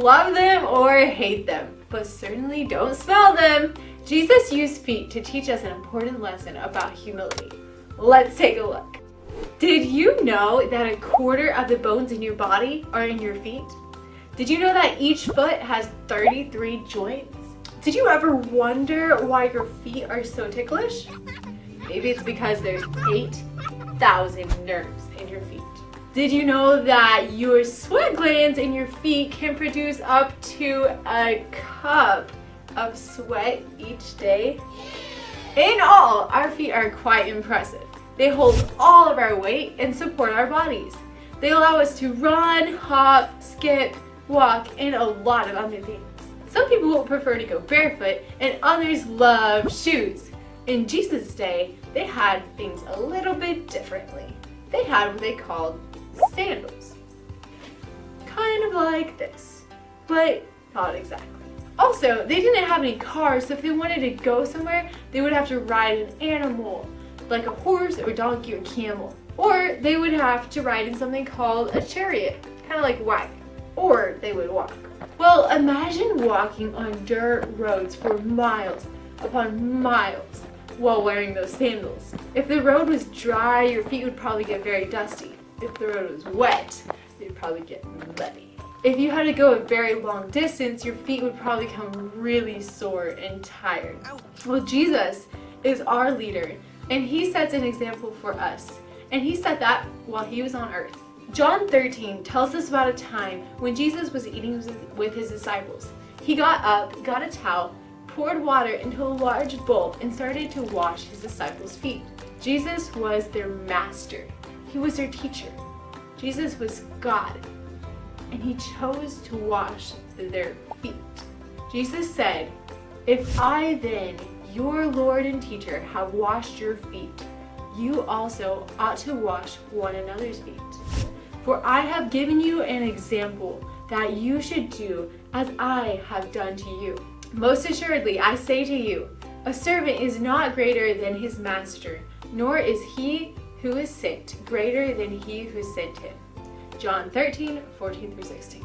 love them or hate them, but certainly don't smell them. Jesus used feet to teach us an important lesson about humility. Let's take a look. Did you know that a quarter of the bones in your body are in your feet? Did you know that each foot has 33 joints? Did you ever wonder why your feet are so ticklish? Maybe it's because there's 8,000 nerves in your feet. Did you know that your sweat glands in your feet can produce up to a cup of sweat each day? In all, our feet are quite impressive. They hold all of our weight and support our bodies. They allow us to run, hop, skip, walk, and a lot of other things. Some people will prefer to go barefoot and others love shoes. In Jesus' day, they had things a little bit differently. They had what they called sandals. Kind of like this, but not exactly. Also, they didn't have any cars, so if they wanted to go somewhere, they would have to ride an animal, like a horse or donkey or camel. Or they would have to ride in something called a chariot, kind of like a wagon. Or they would walk. Well, imagine walking on dirt roads for miles upon miles while wearing those sandals. If the road was dry, your feet would probably get very dusty. If the road was wet, they'd probably get muddy. If you had to go a very long distance, your feet would probably become really sore and tired. Well, Jesus is our leader, and he sets an example for us. And he said that while he was on earth. John 13 tells us about a time when Jesus was eating with his disciples. He got up, got a towel, poured water into a large bowl, and started to wash his disciples' feet. Jesus was their master. He was their teacher. Jesus was God, and he chose to wash their feet. Jesus said, "If I then, your Lord and teacher, have washed your feet, you also ought to wash one another's feet. For I have given you an example that you should do as I have done to you. Most assuredly, I say to you, a servant is not greater than his master, nor is he who is sent greater than he who sent him." John 13, 14 through 16.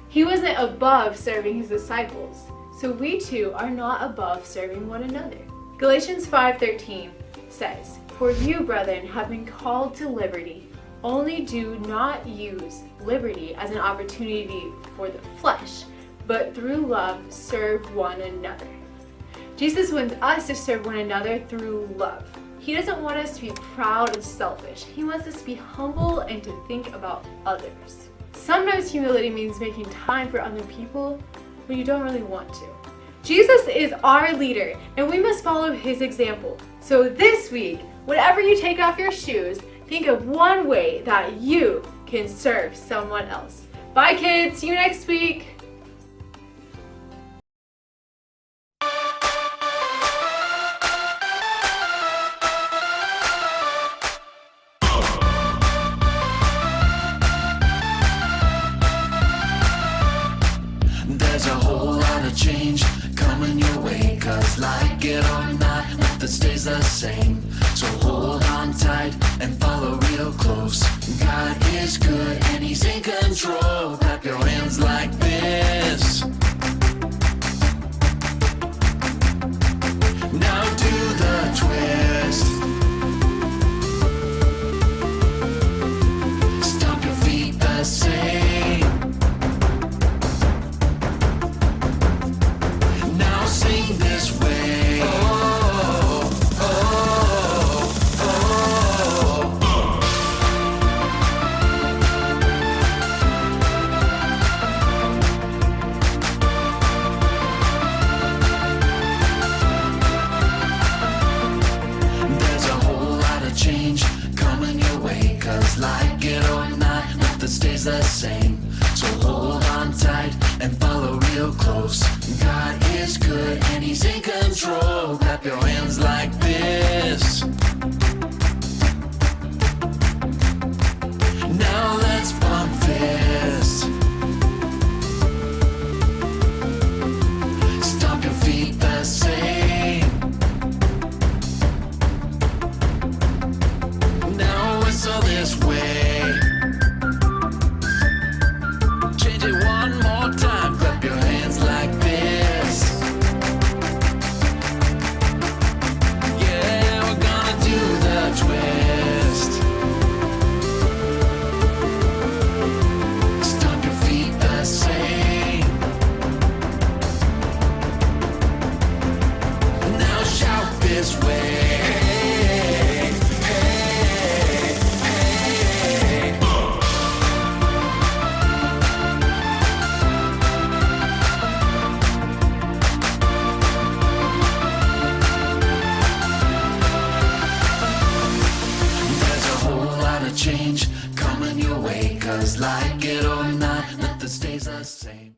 He wasn't above serving his disciples, so we too are not above serving one another. Galatians 5:13 says, "For you, brethren, have been called to liberty. Only do not use liberty as an opportunity for the flesh, but through love serve one another." Jesus wants us to serve one another through love. He doesn't want us to be proud and selfish. He wants us to be humble and to think about others. Sometimes humility means making time for other people when you don't really want to. Jesus is our leader, and we must follow his example. So this week, whenever you take off your shoes, think of one way that you can serve someone else. Bye kids, see you next week. There's a whole lot of change coming your way, 'cause like it or not, nothing stays the same. So hold on tight and follow real close. God is good and he's in control. Clap your hands like this. Now do the twist. Stomp your feet the same. Now sing this way. Oh, oh, oh, oh. There's a whole lot of change coming your way, 'cause like it or not, nothing stays the same. So hold on tight and follow real close. God is good and he's in control. Clap your hands like this. Now let's pump fists. Stomp your feet the same. Now whistle this way. Change it one more time. like it or not, nothing stays the same.